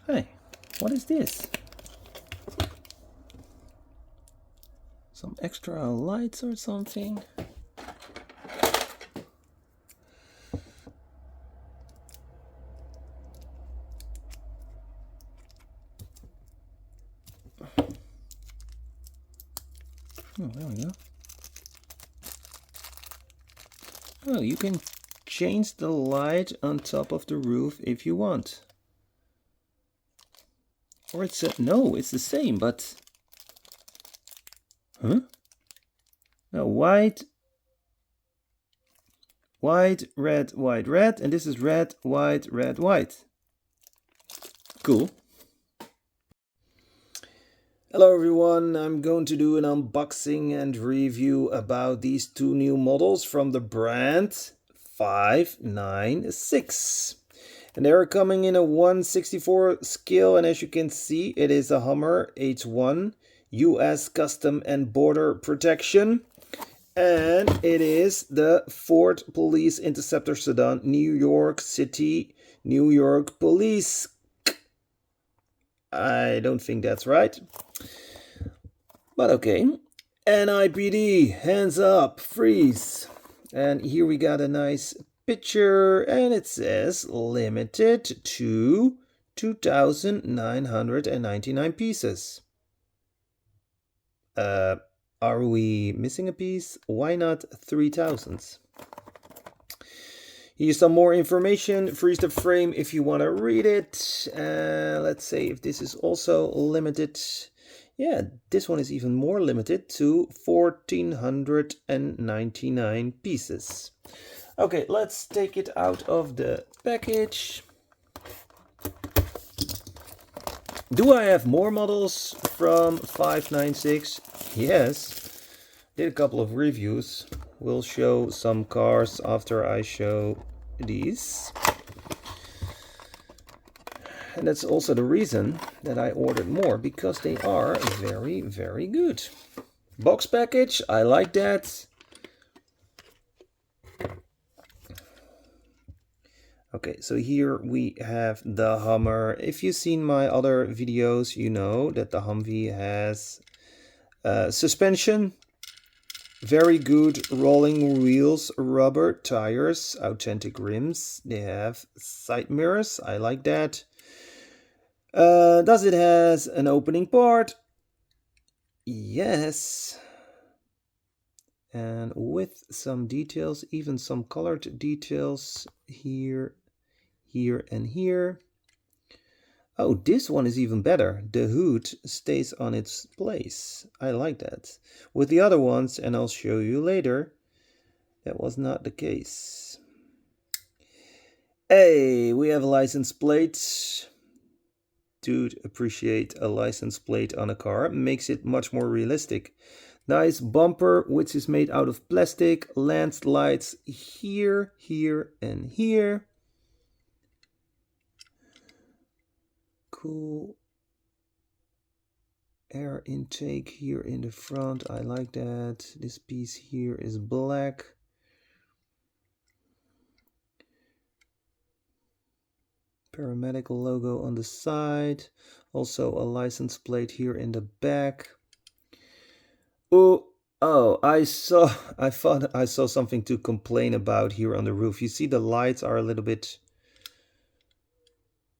Hey, what is this? Some extra lights or something? Oh, there we go. Oh, you can change the light on top of the roof if you want. Or it's no, it's the same, but huh? No, white, red, white, red, and this is red, white, red, white. Cool. Hello everyone, I'm going to do an unboxing and review about these two new models from the brand 596. And they're coming in a 1/64 scale, and as you can see, it is a Hummer H1 US Custom and Border Protection. And it is the Ford Police Interceptor Sedan, New York City, New York Police. I don't think that's right. But okay. NYPD, hands up, freeze. And here we got a nice picture, and it says limited to 2,999 pieces. Are we missing a piece? Why not 3,000? Here's some more information. Freeze the frame if you want to read it. Let's say if this is also limited. Yeah, this one is even more limited to 1,499 pieces. Okay, let's take it out of the package. Do I have more models from 596? Yes. Did a couple of reviews. We'll show some cars after I show these. And that's also the reason that I ordered more, because they are very, very good. Box package, I like that. Okay, so here we have the Hummer. If you've seen my other videos, you know that the Humvee has suspension, very good rolling wheels, rubber tires, authentic rims. They have side mirrors, I like that. Does it has an opening part? Yes. And with some details, even some colored details here, here, and here. Oh, this one is even better. The hood stays on its place. I like that. With the other ones, and I'll show you later, that was not the case. Hey, we have a license plate. Dude, appreciate a license plate on a car. Makes it much more realistic. Nice bumper, which is made out of plastic. Landslides here, here, and here. Cool air intake here in the front. I like that. This piece here is black. Paramedic logo on the side. Also a license plate here in the back. Oh, I thought I saw something to complain about here on the roof. You see the lights are a little bit,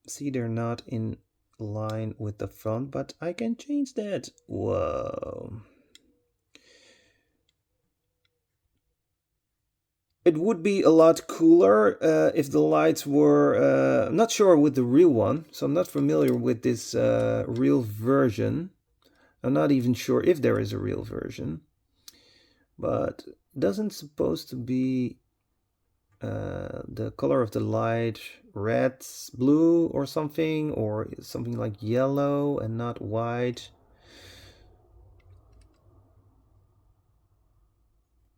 see, they're not in line with the front, but I can change that. Whoa. It would be a lot cooler if the lights were, I'm not sure with the real one, so I'm not familiar with this real version. I'm not even sure if there is a real version, but doesn't supposed to be the color of the light red, blue or something like yellow and not white.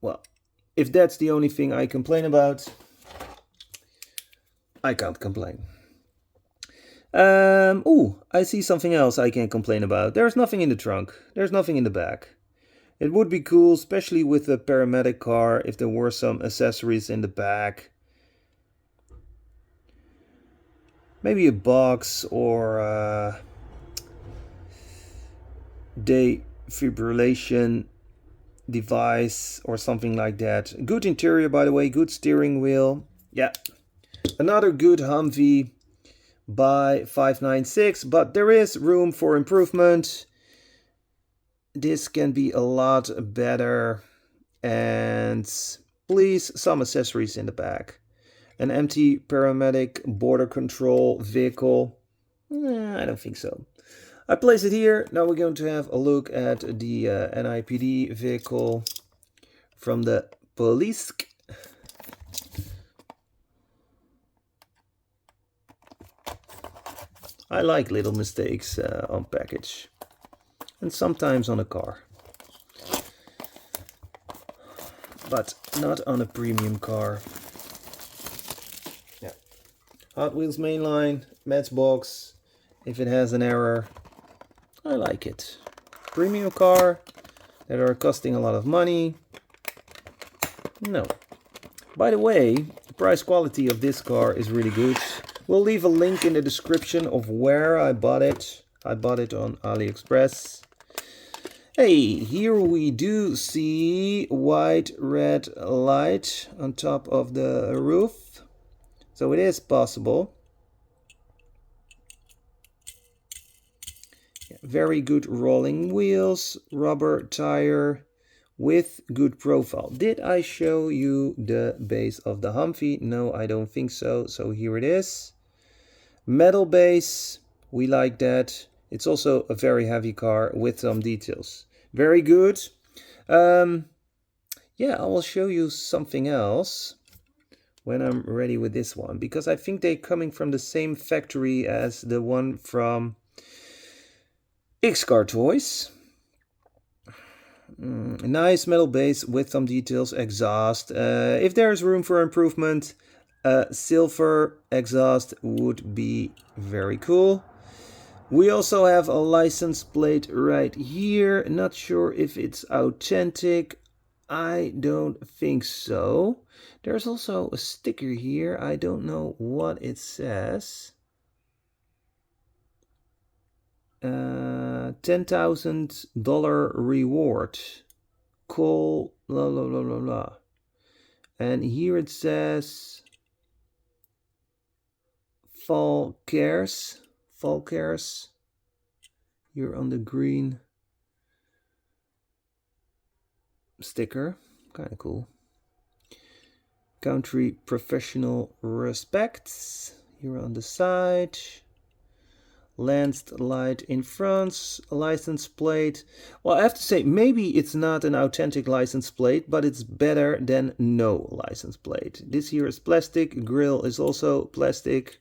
Well, if that's the only thing I complain about, I can't complain. Oh, I see something else I can complain about. There's nothing in the trunk. There's nothing in the back. It would be cool, especially with the paramedic car, if there were some accessories in the back. maybe a box or defibrillation device or something like that. Good interior, by the way, good steering wheel. Yeah, another good Humvee by 596, but there is room for improvement. This can be a lot better, and please, some accessories in the back. An empty paramedic border control vehicle. I don't think so. I place it here. Now we're going to have a look at the NYPD vehicle from the police. I like little mistakes on package and sometimes on a car, but not on a premium car. Yeah. Hot Wheels mainline, Matchbox. If it has an error, I like it. Premium car that are costing a lot of money. No. By the way, the price quality of this car is really good. We'll leave a link in the description of where I bought it. I bought it on Aliexpress. Hey, here we do see white red light on top of the roof. So it is possible. Very good rolling wheels, rubber tire with good profile. Did I show you the base of the Humvee? No, I don't think so. So here it is. Metal base, we like that. It's also a very heavy car with some details. Very good. Yeah, I will show you something else when I'm ready with this one, because I think they're coming from the same factory as the one from X-Car Toys. Nice metal base with some details, exhaust. If there's room for improvement, silver exhaust would be very cool. We also have a license plate right here. Not sure if it's authentic. I don't think so. There's also a sticker here. I don't know what it says. $10,000 reward. Call la la la la la. And here it says Fall Cares. Fall Cares. You're on the green sticker. Kind of cool. Country Professional Respects. Here on the side. Lanced light in front. License plate. Well, I have to say, maybe it's not an authentic license plate, but it's better than no license plate. This here is plastic. Grill is also plastic.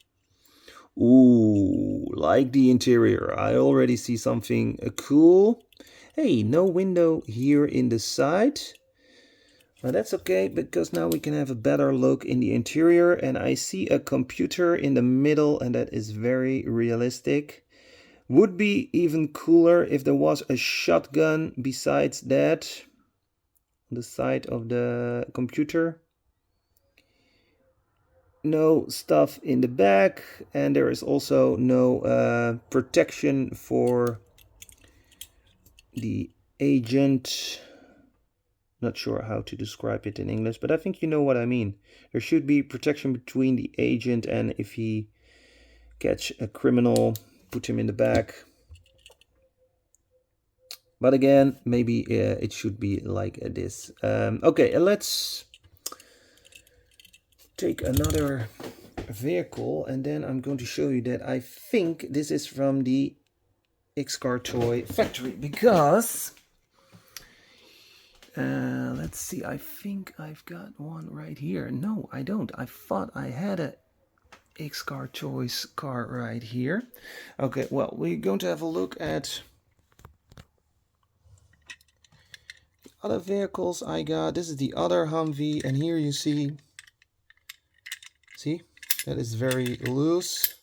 Ooh, like the interior. I already see something cool. Hey, no window here in the side. Well, that's okay, because now we can have a better look in the interior, and I see a computer in the middle, and that is very realistic. Would be even cooler if there was a shotgun besides that on the side of the computer. No stuff in the back, and there is also no protection for the agent. Not sure how to describe it in English, but I think you know what I mean. There should be protection between the agent and if he catch a criminal, put him in the back. But again, maybe it should be like this. Okay, let's take another vehicle, and then I'm going to show you that I think this is from the X-Car Toy factory, because let's see, I think I've got one right here. No, I don't. I thought I had a X-Car Toys car right here. Okay, well, we're going to have a look at the other vehicles I got. This is the other Humvee, and here you see, that is very loose.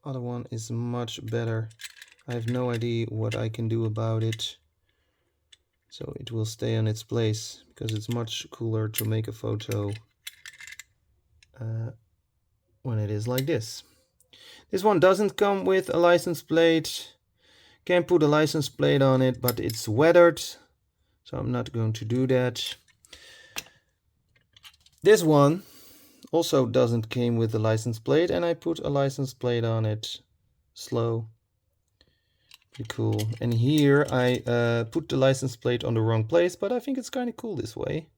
Other one is much better. I have no idea what I can do about it. So it will stay on its place, because it's much cooler to make a photo when it is like this. This one doesn't come with a license plate. Can't put a license plate on it, but it's weathered, so I'm not going to do that. This one also doesn't came with a license plate, and I put a license plate on it. Slow. Pretty cool. And here I put the license plate on the wrong place, but I think it's kind of cool this way.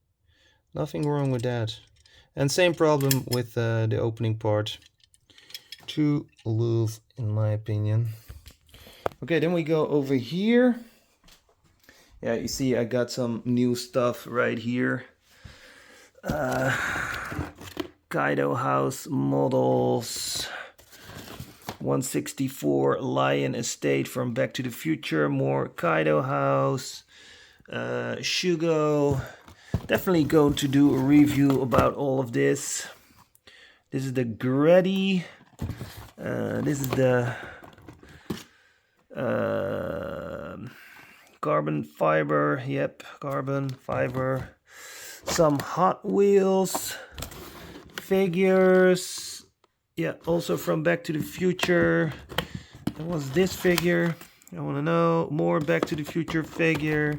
Nothing wrong with that. And same problem with the opening part. Too loose in my opinion. Okay, then we go over here. Yeah, you see I got some new stuff right here. Kaido House models. 164 Lion Estate from Back to the Future. More Kaido House. Shugo. Definitely going to do a review about all of this. This is the Greddy. This is the carbon fiber. Yep, carbon fiber. Some Hot Wheels figures. Yeah, also from Back to the Future. And what's this figure? I want to know. More Back to the Future figure.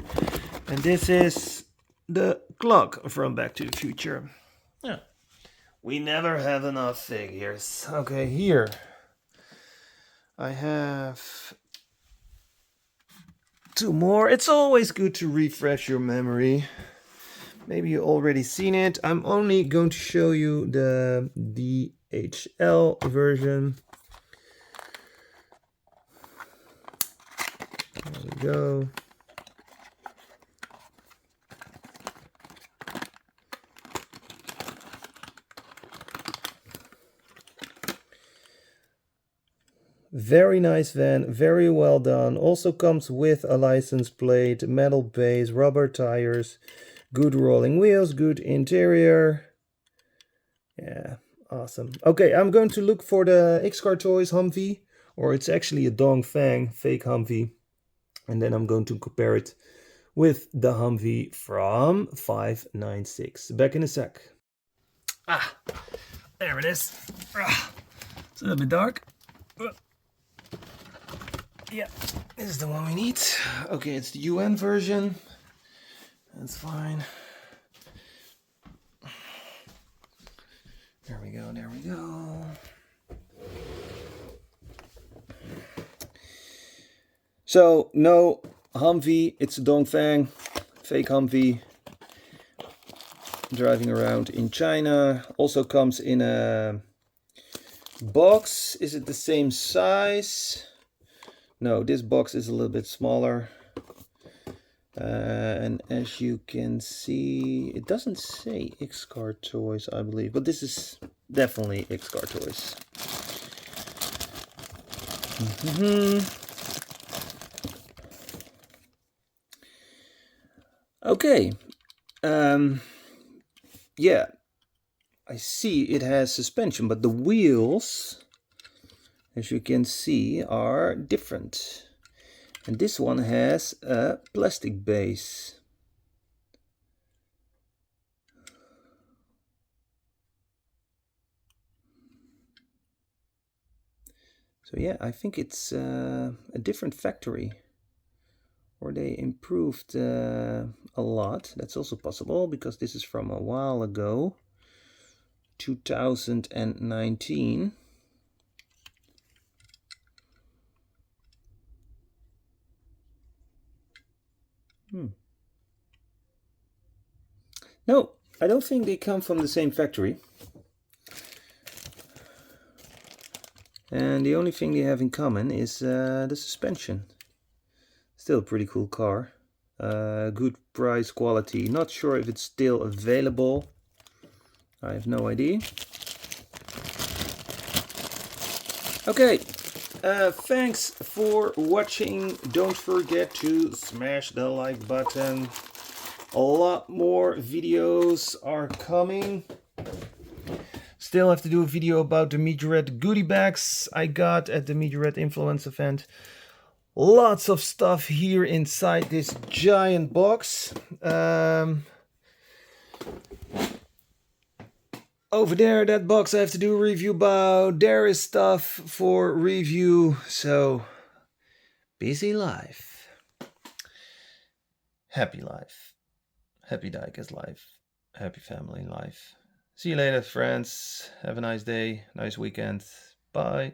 And this is the clock from Back to the Future. Yeah. We never have enough figures. Okay, here I have two more. It's always good to refresh your memory. Maybe you already seen it. I'm only going to show you the DHL version. There we go. Very nice van, very well done. Also comes with a license plate, metal base, rubber tires, good rolling wheels, good interior. Yeah, awesome. Okay, I'm going to look for the X-Car Toys Humvee, or it's actually a Dongfeng fake Humvee. And then I'm going to compare it with the Humvee from 596. Back in a sec. Ah, there it is. It's a little bit dark. Yeah, this is the one we need. Okay, it's the UN version. That's fine. There we go, there we go. So, no Humvee, it's a Dongfeng, fake Humvee. Driving around in China. Also comes in a box. Is it the same size? No, this box is a little bit smaller. And as you can see, it doesn't say X-Car Toys, I believe. But this is definitely X-Car Toys. Okay. Yeah. I see it has suspension, but the wheels, as you can see, are different. And this one has a plastic base. So yeah, I think it's a different factory. Or they improved a lot. That's also possible, because this is from a while ago. 2019. No, I don't think they come from the same factory. And the only thing they have in common is the suspension. Still a pretty cool car. Good price quality. Not sure if it's still available. I have no idea. Okay, thanks for watching. Don't forget to smash the like button. A lot more videos are coming. Still have to do a video about the Majorette goodie bags I got at the Majorette Influence event. Lots of stuff here inside this giant box. Over there, that box I have to do a review about. There is stuff for review. So, busy life. Happy life. Happy Diecast life. Happy family life. See you later, friends. Have a nice day, nice weekend. Bye.